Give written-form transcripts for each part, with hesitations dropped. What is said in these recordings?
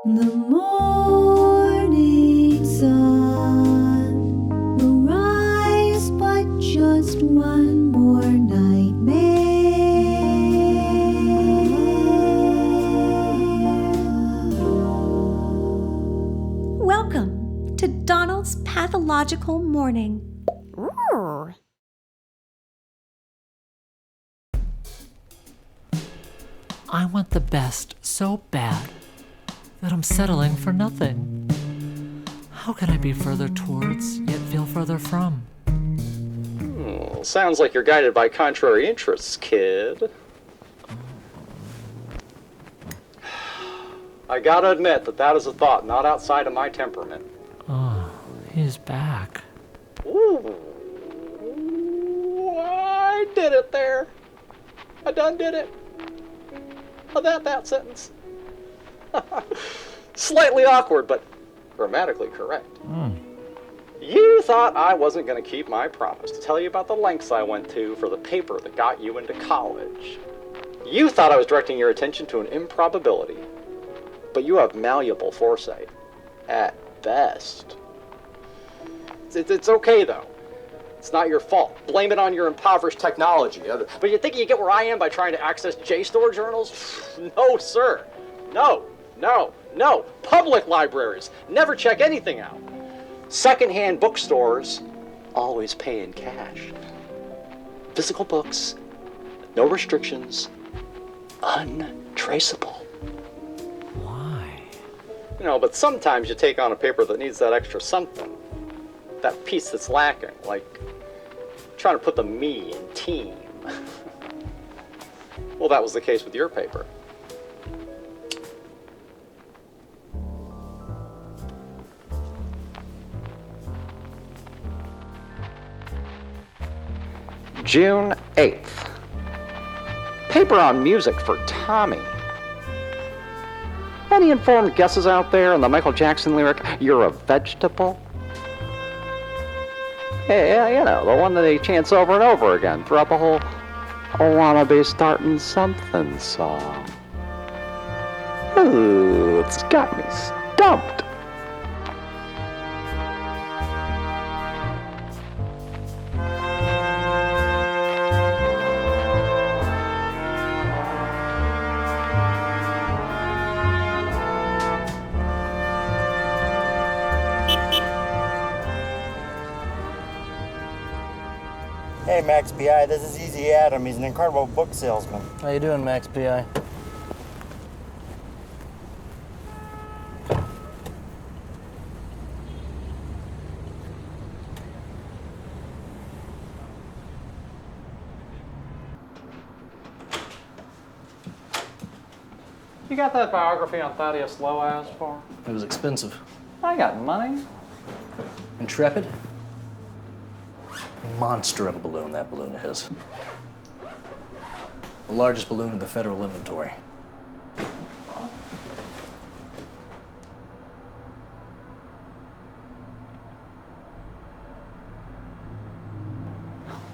The morning sun will rise, but just one more nightmare. Welcome to Donald's Pathological Morning. Roar. I want the best so bad that I'm settling for nothing. How can I be further towards, yet feel further from? Sounds like you're guided by contrary interests, kid. I gotta admit that is a thought not outside of my temperament. Oh, he's back. Ooh, I did it there. I done did it. That sentence. Slightly awkward, but grammatically correct. You thought I wasn't going to keep my promise to tell you about the lengths I went to for the paper that got you into college. You thought I was directing your attention to an improbability, but you have malleable foresight, at best. It's okay, though. It's not your fault. Blame it on your impoverished technology. But you think you get where I am by trying to access JSTOR journals? No, sir. No. Public libraries never check anything out. Secondhand bookstores always pay in cash. Physical books, no restrictions, untraceable. Why? But sometimes you take on a paper that needs that extra something. That piece that's lacking, like trying to put the me in team. Well, that was the case with your paper. June 8th. Paper on music for Tommy. Any informed guesses out there on the Michael Jackson lyric, "You're a vegetable"? Yeah, the one that he chants over and over again throughout the whole "I wanna be starting something" song. Ooh, it's got me stumped. Hey Max PI, this is Easy Adam. He's an incredible book salesman. How you doing, Max PI? You got that biography on Thaddeus Lowe I asked for? It was expensive. I got money. Intrepid? Monster of a balloon, that balloon is. The largest balloon in the federal inventory.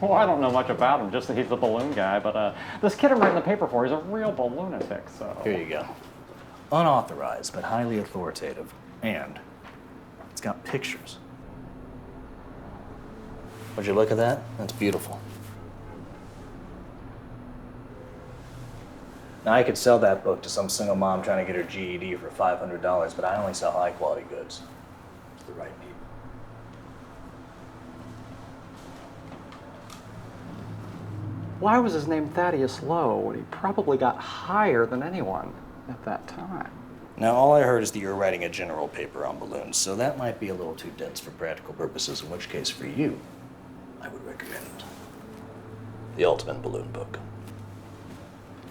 Well, I don't know much about him, just that he's the balloon guy, but this kid I'm writing the paper for, he's a real lunatic, so... Here you go. Unauthorized, but highly authoritative. And it's got pictures. Would you look at that? That's beautiful. Now, I could sell that book to some single mom trying to get her GED for $500, but I only sell high-quality goods to the right people. Why was his name Thaddeus Lowe? He probably got higher than anyone at that time. Now, all I heard is that you're writing a general paper on balloons, so that might be a little too dense for practical purposes, in which case, for you, I would recommend the Ultimate Balloon Book.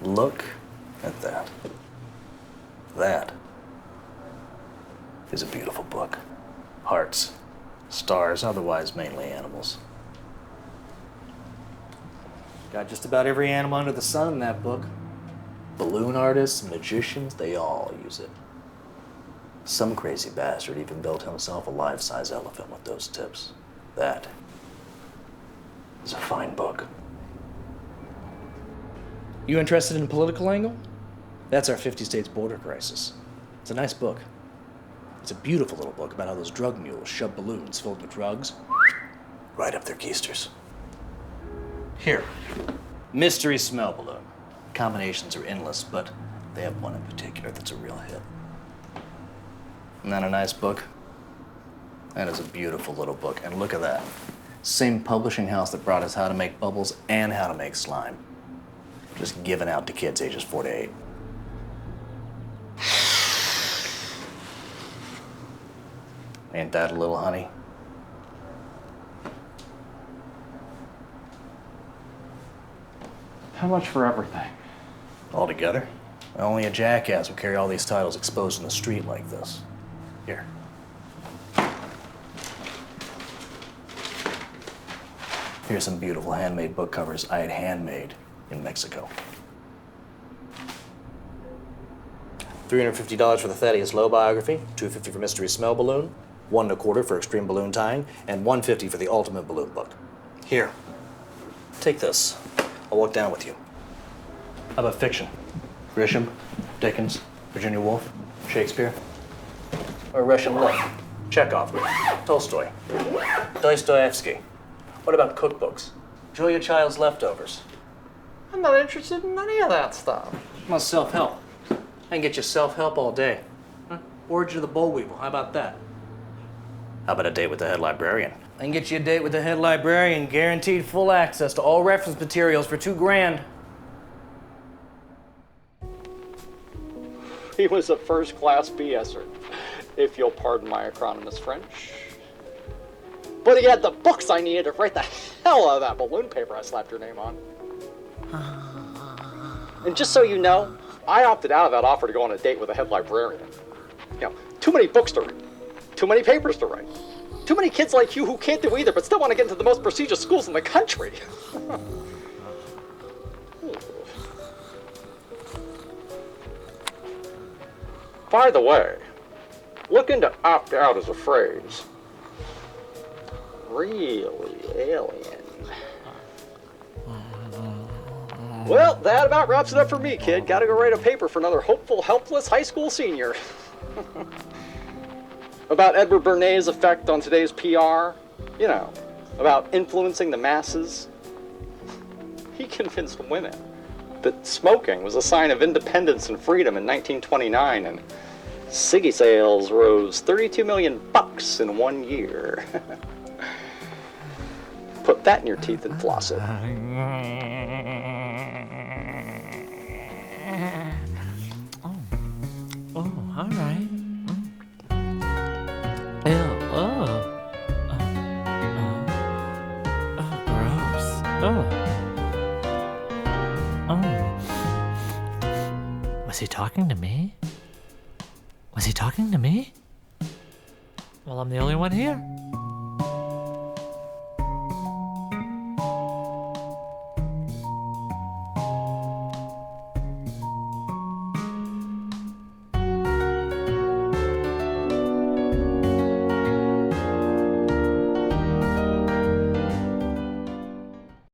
Look at that. That is a beautiful book. Hearts, stars, otherwise mainly animals. Got just about every animal under the sun in that book. Balloon artists, magicians, they all use it. Some crazy bastard even built himself a life-size elephant with those tips. That is a fine book. You interested in a political angle? That's our 50 states border crisis. It's a nice book. It's a beautiful little book about how those drug mules shove balloons filled with drugs right up their keisters. Here, mystery smell balloon. Combinations are endless, but they have one in particular that's a real hit. Isn't that a nice book? That is a beautiful little book, and look at that. Same publishing house that brought us How to Make Bubbles and How to Make Slime. Just given out to kids ages 4 to 8. Ain't that a little honey? How much for everything? Altogether? Only a jackass would carry all these titles exposed in the street like this. Here. Here's some beautiful handmade book covers I had handmade in Mexico. $350 for the Thaddeus Lowe biography, $250 for Mystery Smell Balloon, $1.25 for Extreme Balloon Tying, and $150 for the Ultimate Balloon Book. Here, take this. I'll walk down with you. How about fiction? Grisham, Dickens, Virginia Woolf, Shakespeare, or Russian Lit, Chekhov, Tolstoy, Dostoevsky. What about cookbooks? Julia Child's Leftovers. I'm not interested in any of that stuff. How about self-help? I can get you self-help all day. Huh? Origin of the Boll Weevil, how about that? How about a date with the head librarian? I can get you a date with the head librarian, guaranteed full access to all reference materials for $2,000. He was a first-class BSer, if you'll pardon my acronymous French. But he had the books I needed to write the hell out of that balloon paper I slapped your name on. And just so you know, I opted out of that offer to go on a date with a head librarian. You know, too many books to read, too many papers to write, too many kids like you who can't do either but still want to get into the most prestigious schools in the country. By the way, look into opt out as a phrase. Really alien. Well, that about wraps it up for me, kid. Gotta go write a paper for another hopeful, helpless high school senior. About Edward Bernay's effect on today's PR. You know, about influencing the masses. He convinced women that smoking was a sign of independence and freedom in 1929, and ciggy sales rose 32 million bucks in 1 year. Put that in your teeth and floss it. Oh, all right. Ew, gross. Was he talking to me? Was he talking to me? Well, I'm the only one here.